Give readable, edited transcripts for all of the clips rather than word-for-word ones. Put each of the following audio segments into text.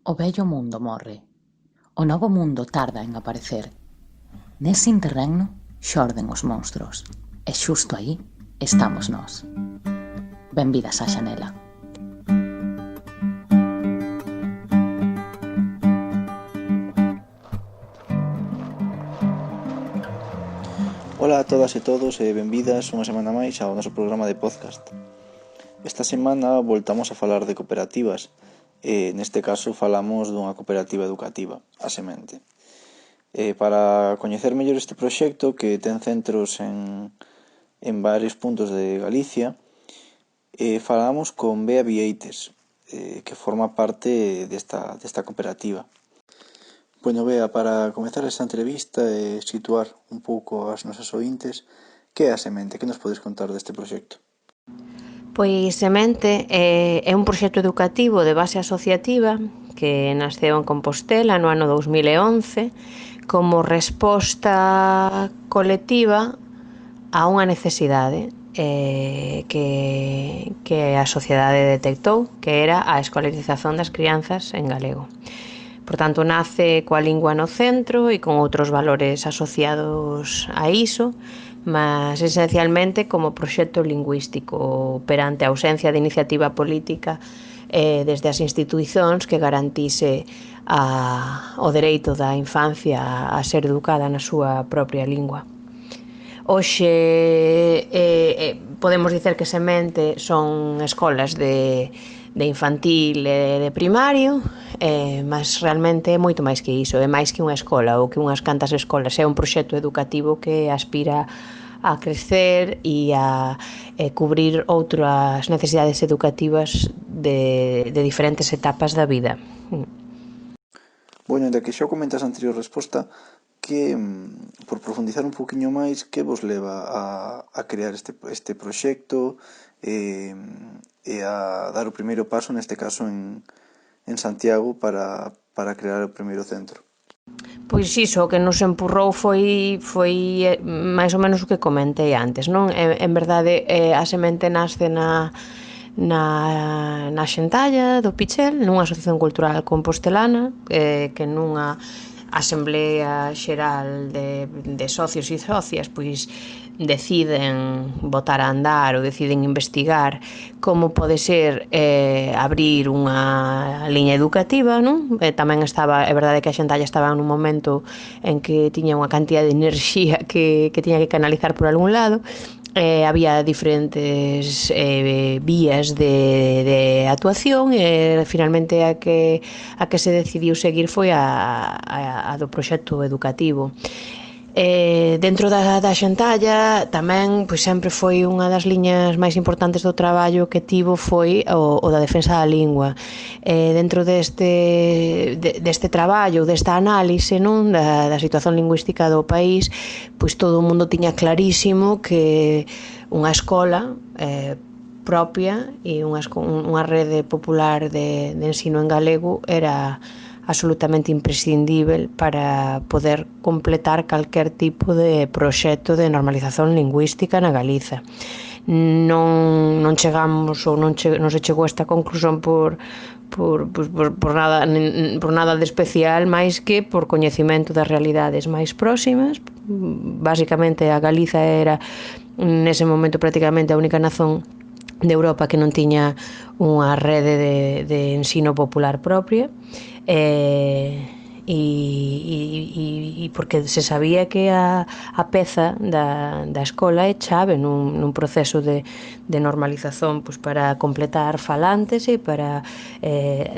O vello mundo morre. O novo mundo tarda en aparecer. Nese interregno xorden os monstros. E xusto aí estamos nós. Benvidas á xanela. Ola a todas e todos e benvidas unha semana máis ao noso programa de podcast. Esta semana voltamos a falar de cooperativas e neste caso falamos dunha cooperativa educativa, a Semente. Para coñecer mellor este proxecto que ten centros en varios puntos de Galicia, falamos con Bea Vieites, que forma parte desta cooperativa. Bueno, Bea, para comezar esta entrevista e situar un pouco as nosas ointes, que é a Semente? Que nos podes contar deste proxecto? Pois Semente é un proxecto educativo de base asociativa que nasceu en Compostela no ano 2011 como resposta colectiva a unha necesidade que a sociedade detectou, que era a escolarización das crianzas en galego. Por tanto, nace coa lingua no centro e con outros valores asociados a iso, mas esencialmente como proxecto lingüístico perante a ausencia de iniciativa política desde as institucións que garantise o dereito da infancia a ser educada na súa propia lingua. Hoxe podemos dicer que Semente son escolas de infantil e de primario, mas realmente é moito máis que iso, é máis que unha escola ou que unhas cantas escolas, é un proxecto educativo que aspira a crecer e a cubrir outras necesidades educativas de diferentes etapas da vida. Bueno, de que xa comentas a anterior resposta, que, por profundizar un poquinho máis, que vos leva a crear este proxecto e a dar o primeiro paso, neste caso en Santiago, para crear o primeiro centro? Pois iso, o que nos empurrou foi máis ou menos o que comentei antes, non? En verdade, a Semente nasce na Xentalla do Pichel, nunha asociación cultural compostelana, que nunha asamblea xeral de socios e socias pois deciden botar a andar ou deciden investigar como pode ser abrir unha liña educativa, non? Tamén estaba, é verdade que a Xentalla estaba nun momento en que tiña unha cantidad de enerxía que tiña que canalizar por algún lado. Había diferentes vías de actuación e finalmente a que se decidiu seguir foi a do proxecto educativo. Dentro da Xentalla tamén pois sempre foi unha das liñas máis importantes do traballo que tivo foi o da defensa da lingua. Dentro deste traballo, desta análise, non, da situación lingüística do país, pois todo o mundo tiña clarísimo que unha escola propia e unha rede popular de ensino en galego era absolutamente imprescindível para poder completar calquer tipo de proxecto de normalización lingüística na Galiza. Non chegamos ou non se chegou a esta conclusión por nada de especial, máis que por coñecemento das realidades máis próximas. Basicamente a Galiza era nese momento prácticamente a única nación de Europa que non tiña unha rede de ensino popular propia, e porque se sabía que a peza da escola é chave nun proceso de normalización, pois para completar falantes e para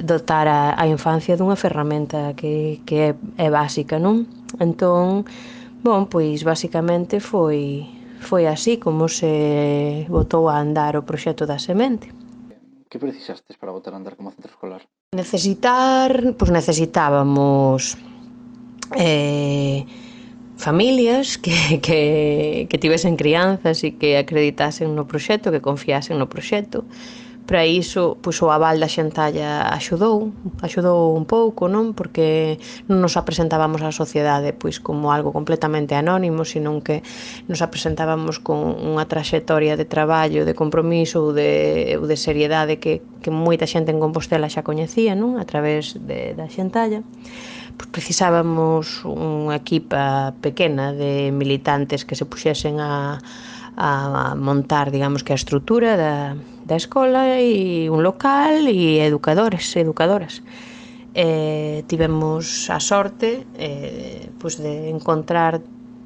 dotar a infancia dunha ferramenta que é básica, non? Entón, pois basicamente foi así como se botou a andar o proxecto da Semente. Que precisastes para botar a andar como centro escolar? Necesitábamos familias que tivesen crianzas e que acreditasen no proxecto, que confiasen no proxecto, Para iso, pois o aval da xentalla axudou un pouco, non? Porque non nos apresentábamos á sociedade pois como algo completamente anónimo, senón que nos apresentábamos con unha traxectoria de traballo, de compromiso ou de seriedade que moita xente en Compostela xa coñecía, non? A través da xentalla. Pois precisábamos unha equipa pequena de militantes que se puxesen a montar, digamos que a estrutura da escola e un local e educadoras. Tivemos a sorte pois de encontrar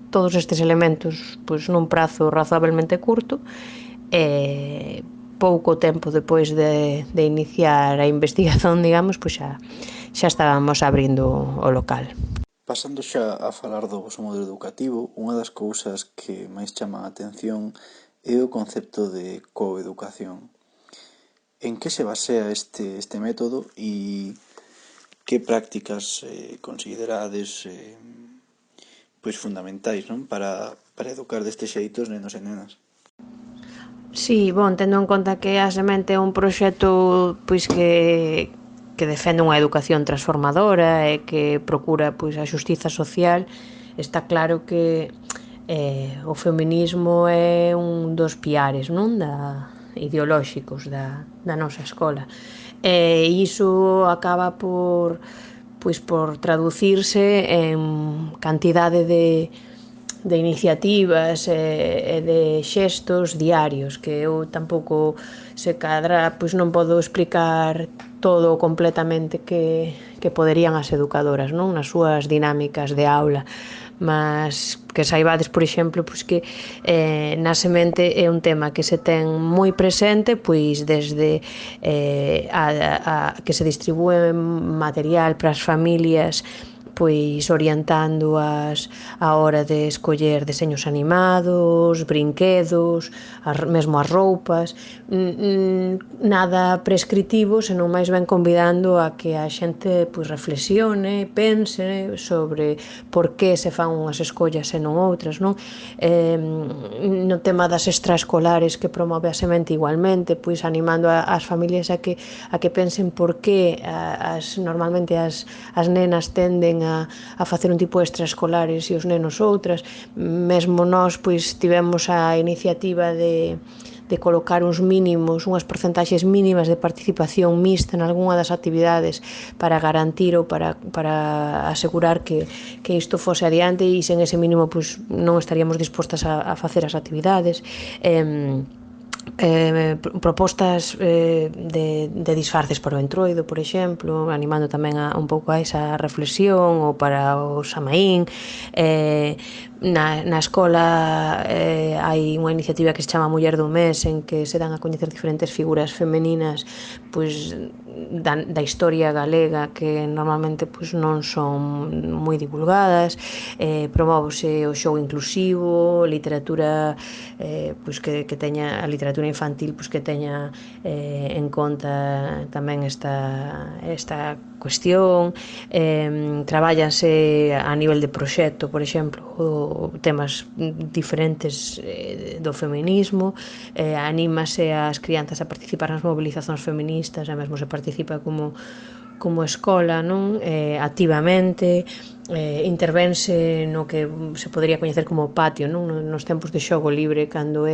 todos estes elementos pois nun prazo razonablemente curto e pouco tempo depois de iniciar a investigación, digamos, pois xa estábamos abrindo o local. Pasando xa a falar do voso modelo educativo, unha das cousas que máis chaman a atención é o concepto de coeducación. En que se basea este método e que prácticas considerades pois fundamentais, non? Para educar deste xeito os nenos e nenas. Sí, bon, tendo en conta que a Semente é un proxecto pois que defende unha educación transformadora e que procura pois a xustiza social, está claro que o feminismo é un dos piares, non, ideolóxicos da nosa escola. E iso acaba por traducirse en cantidade de iniciativas e de xestos diarios que eu tampouco se cadra, pois non podo explicar todo completamente que poderían as educadoras, non, nas súas dinámicas de aula, mas que saibades, por exemplo, pois que na Semente é un tema que se ten moi presente, pois desde que se distribúe material para as familias pois orientándoas a hora de escoller deseños animados, brinquedos, mesmo as roupas, nada prescritivo, senón máis ben convidando a que a xente pois reflexione, pense sobre por que se fan unhas escollas e non outras, non? No tema das extraescolares que promove a Semente igualmente, pois animando as familias a que pensen por que normalmente as nenas tenden a facer un tipo de extraescolares e os nenos outras. Mesmo nós pois tivemos a iniciativa de colocar uns mínimos, unhas porcentaxes mínimas de participación mixta en algunha das actividades para garantir ou para asegurar que isto fose adiante, e sen ese mínimo pois non estaríamos dispostas a facer as actividades. Propostas de disfarces para o entroido, por exemplo, animando tamén un pouco a esa reflexión, ou para o Samaín. Na escola hai unha iniciativa que se chama Muller do Mes, en que se dan a coñecer diferentes figuras femeninas pois da historia galega que normalmente pois non son moi divulgadas. Promóvose o xogo inclusivo, literatura pois que teña a literatura infantil, pois que teña en conta tamén esta cuestión. Trabállanse a nivel de proxecto, por exemplo, temas diferentes do feminismo, anímase as crianzas a participar nas mobilizacións feministas, e mesmo se participa como escola, non? Activamente, intervense no que se podría coñecer como patio, non? Nos tempos de xogo libre, cando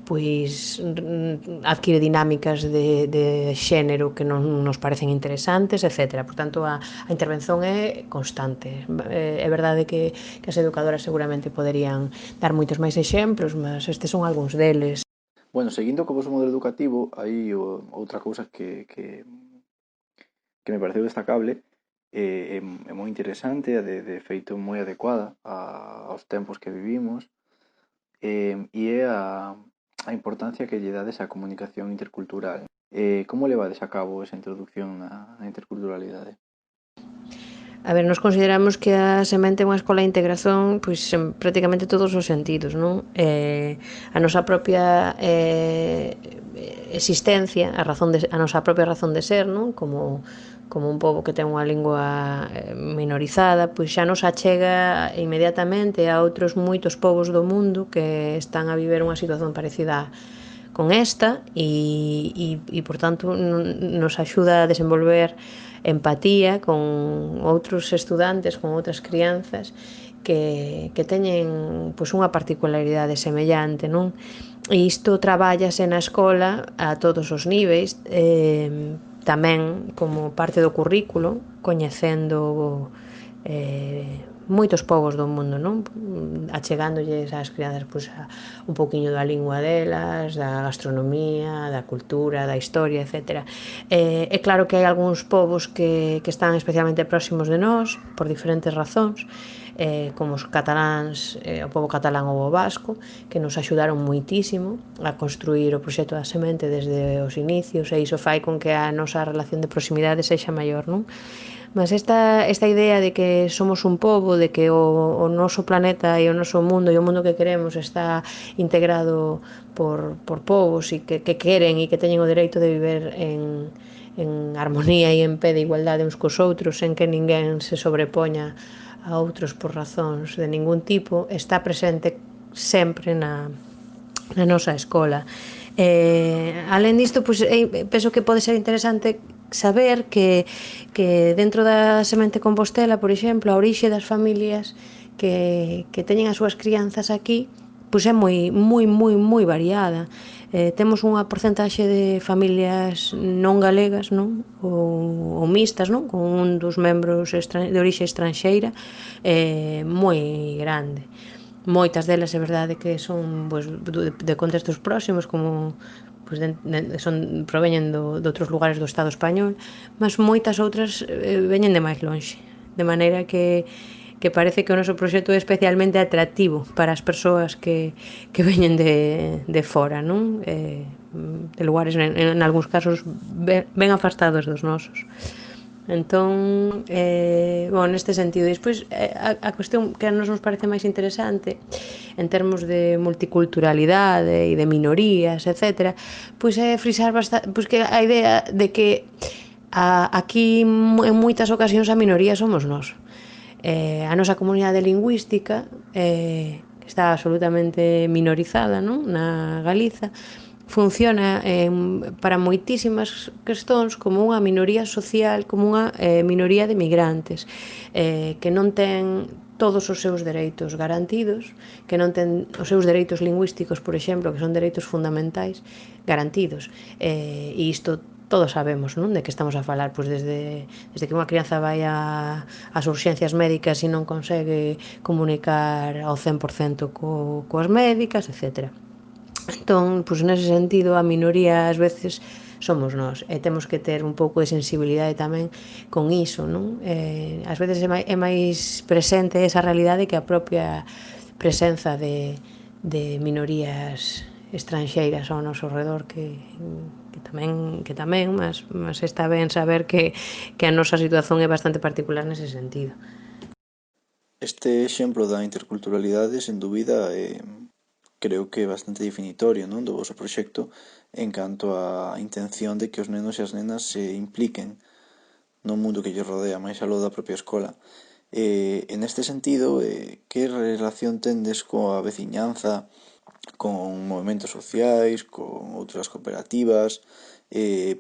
pois adquire dinámicas de xénero que non nos parecen interesantes, etc. Por tanto, a intervención é constante. É verdade que as educadoras seguramente poderían dar moitos máis exemplos, mas estes son algúns deles. Bueno, seguindo co vosso modelo educativo, hai outra cousa que me pareceu destacable, é moi interesante, de feito moi adecuada aos tempos que vivimos, e é a importancia que lle dades á comunicación intercultural. Como levades a cabo esa introducción á interculturalidade? A ver, nos consideramos que a Semente é unha escola de integración pois en prácticamente todos os sentidos, non? A nosa propia existencia, a nosa propia razón de ser, non? Como un pobo que ten unha lingua minorizada, pois xa nos achega inmediatamente a outros moitos povos do mundo que están a viver unha situación parecida con esta e por tanto nos axuda a desenvolver empatía con outros estudantes, con outras crianzas que teñen pois, unha particularidade semellante, non? E isto trabállase na escola a todos os níveis, tamén como parte do currículo, coñecendo moitos povos do mundo, non? Achegándolles ás crianzas pois, un pouquiño da lingua delas, da gastronomía, da cultura, da historia, etc. É claro que hai algúns povos que están especialmente próximos de nós por diferentes razóns, como os cataláns, o povo catalán ou o vasco, que nos axudaron moitísimo a construir o proxecto da semente desde os inicios, e iso fai con que a nosa relación de proximidade sexa maior, non? Mas esta idea de que somos un pobo, de que o noso planeta e o noso mundo e o mundo que queremos está integrado por povos e que queren e que teñen o dereito de viver en armonía e en pé de igualdade uns cos outros, en que ninguén se sobrepoña a outros por razóns de ningún tipo, está presente sempre na nosa escola. Alén disto, pois, penso que pode ser interesante saber que dentro da Semente Compostela, por exemplo, a orixe das familias que teñen as súas crianzas aquí pois é moi variada. Temos unha porcentaxe de familias non galegas, non? Ou mixtas, non? Con un dos membros de orixe estranxeira moi grande. Moitas delas é verdade que son pois, de contextos próximos, como pois, proveñen de outros lugares do Estado español, mas moitas outras veñen de máis lonxe, de maneira que parece que o noso proxecto é especialmente atractivo para as persoas que veñen de fora, non? De lugares, en algúns casos, ben afastados dos nosos. Entón, neste sentido, despois a cuestión que a nos parece máis interesante en termos de multiculturalidade e de minorías, etc., pois é frisar pois que a idea de que aquí en moitas ocasións a minoría somos nós. A nosa comunidade lingüística está absolutamente minorizada, non? Na Galiza, funciona para moitísimas cuestións como unha minoría social, como unha minoría de migrantes que non ten todos os seus dereitos garantidos, que non ten os seus dereitos lingüísticos, por exemplo, que son dereitos fundamentais, garantidos. E isto todos sabemos, non? De que estamos a falar, pois desde que unha crianza vai ás urxencias médicas e non consegue comunicar ao 100% coas médicas, etc. Entón, pois nese sentido, a minoría ás veces somos nós e temos que ter un pouco de sensibilidade tamén con iso, non? Ás veces é máis presente esa realidade que a propia presenza de minorías estranxeiras ao noso redor que tamén, mas está ben saber que a nosa situación é bastante particular nese sentido. Este exemplo da interculturalidade, sen dúbida, creo que é bastante definitorio, non, do voso proxecto en canto á intención de que os nenos e as nenas se impliquen no mundo que lles rodea, máis aló da propia escola. En este sentido, que relación tendes coa veciñanza, con movementos sociais, con outras cooperativas,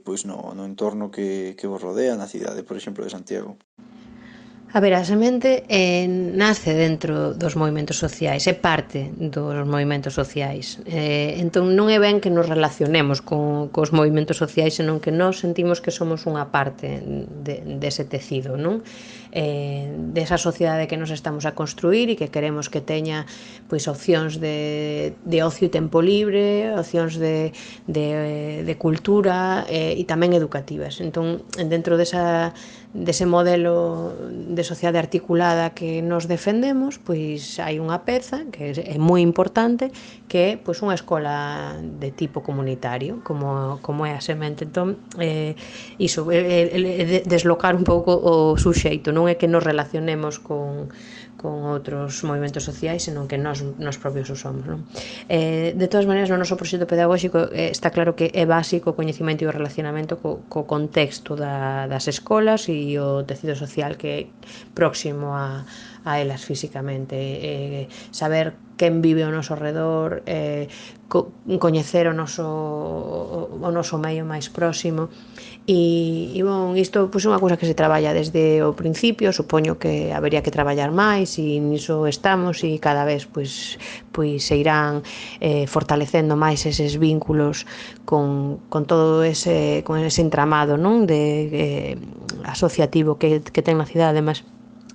pois no entorno que vos rodea, na cidade, por exemplo, de Santiago? A ver, a semente nace dentro dos movimentos sociais, é parte dos movimentos sociais. Entón non é ben que nos relacionemos cos movimentos sociais, senón que nós sentimos que somos unha parte dese tecido, non? Desa sociedade que nos estamos a construir e que queremos que teña pois opcións de ocio e tempo libre, opcións de cultura e tamén educativas. Entón, dentro dese modelo de sociedade articulada que nos defendemos, pois hai unha peza que é moi importante, que é pois unha escola de tipo comunitario, como é a semente. Entón, iso, deslocar un pouco o suxeito, non é que nos relacionemos con outros movimentos sociais, senón que nós propios o somos, non? De todas maneiras, no noso proxecto pedagóxico está claro que é básico o coñecemento e o relacionamento co contexto das escolas e o tecido social que é próximo a elas físicamente, saber quen vive ao noso redor, coñecer o noso medio máis próximo. E bon, isto é unha cousa que se traballa desde o principio, supoño que habería que traballar máis e niso estamos, e cada vez pois se irán fortalecendo máis eses vínculos con todo ese entramado, non, de asociativo que ten na cidade. Ademais,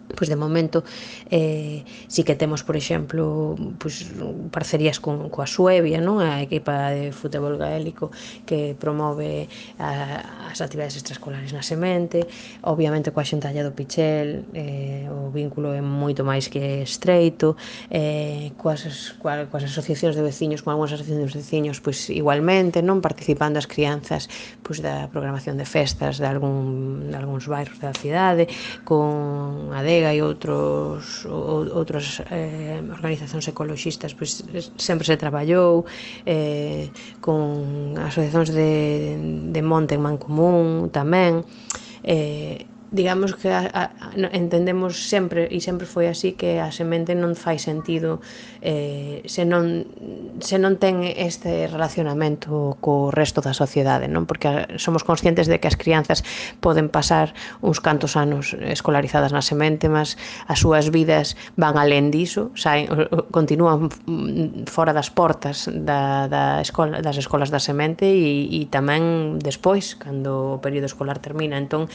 pois de momento si que temos, por exemplo, pois parcerías coa Suevia, non, a equipa de fútbol gaélico que promove as actividades extraescolares na Semente. Obviamente coa xentalla do Pichel o vínculo é moito máis que estreito, coas asociacións de veciños, con algunhas asociacións de veciños, pois igualmente, non, participando as crianzas pois da programación de festas de algúns bairros da cidade, con a e outras organizacións ecoloxistas, pois sempre se traballou con asociacións de monte en Mancomún tamén. Digamos que entendemos sempre, e sempre foi así, que a semente non fai sentido se non ten este relacionamento co resto da sociedade, non? Porque somos conscientes de que as crianzas poden pasar uns cantos anos escolarizadas na semente, mas as súas vidas van alén diso, continúan fora das portas das escolas da semente e tamén despois, cando o período escolar termina. Entón,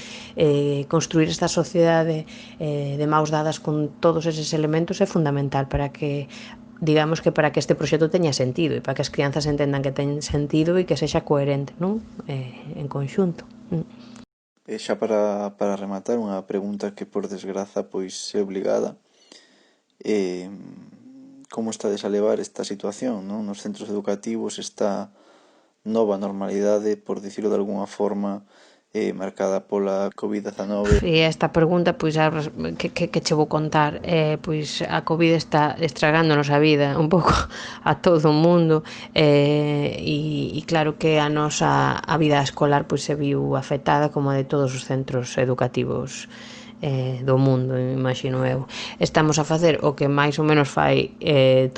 construir esta sociedade de maus dadas con todos eses elementos é fundamental para que, digamos, que para que este proxecto teña sentido e para que as crianzas entendan que ten sentido e que sexa coherente, non, en conxunto. Xa para rematar, unha pregunta que por desgraza pois é obligada. Como estades a levar esta situación, non, nos centros educativos, esta nova normalidade, por dicirlo de alguna forma, marcada pola COVID-19? E esta pregunta, pois, que che vou contar, pois a COVID está estragándonos a vida un pouco a todo o mundo, e claro que a nosa vida escolar pois se viu afectada, como a de todos os centros educativos do mundo, imagino eu. Estamos a facer o que máis ou menos fai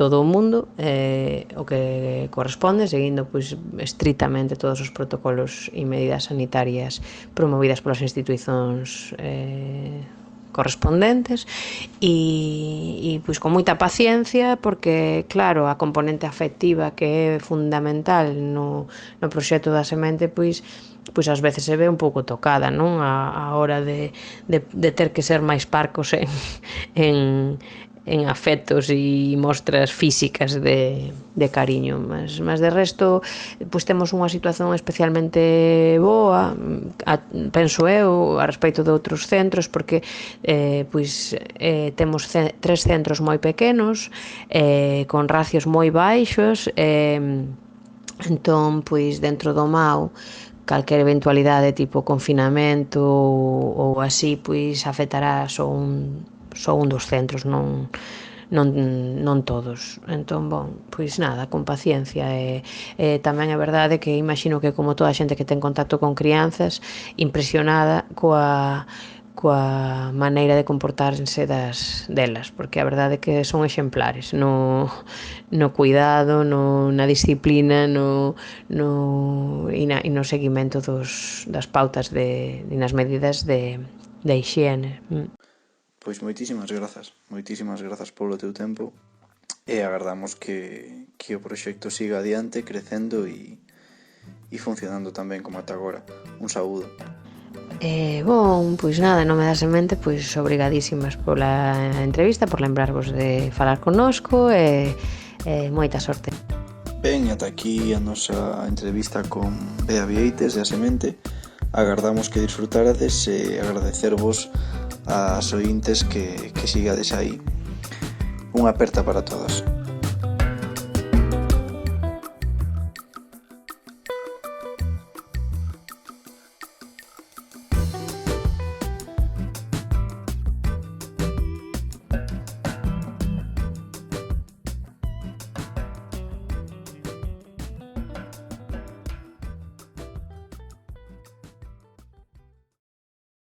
todo o mundo, o que corresponde, seguindo pois estritamente todos os protocolos e medidas sanitarias promovidas polas institucións correspondentes, e pois con moita paciencia, porque claro, a componente afectiva que é fundamental no proxecto da semente pois ás veces se ve un pouco tocada, non, a hora de ter que ser máis parcos en afectos e mostras físicas de cariño, mas de resto pois temos unha situación especialmente boa, penso eu, a respecto de outros centros, porque pois temos 3 centros moi pequenos, con racios moi baixos, entón pois dentro do MAU calquera eventualidade tipo confinamento ou así pois afectará só un dos centros, non todos. Entón, bon, pois nada, con paciencia. Tamén é verdade que imagino que, como toda a xente que ten contacto con crianzas, impresionada coa maneira de comportarse delas, porque a verdade é que son exemplares no cuidado, na disciplina, e no seguimento das pautas e nas medidas de hixiene. Pois moitísimas grazas polo teu tempo, e agardamos que o proxecto siga adiante, crecendo e funcionando tamén como ata agora. Un saúdo. Bon, pois nada, en nome da semente, pois obrigadísimas pola entrevista, por lembrarvos de falar connosco, e moita sorte. Ben, ata aquí a nosa entrevista con Bea Vieites de A Semente. Agardamos que disfrutarades e agradecervos ás ointes que sigades aí. Unha aperta para todos.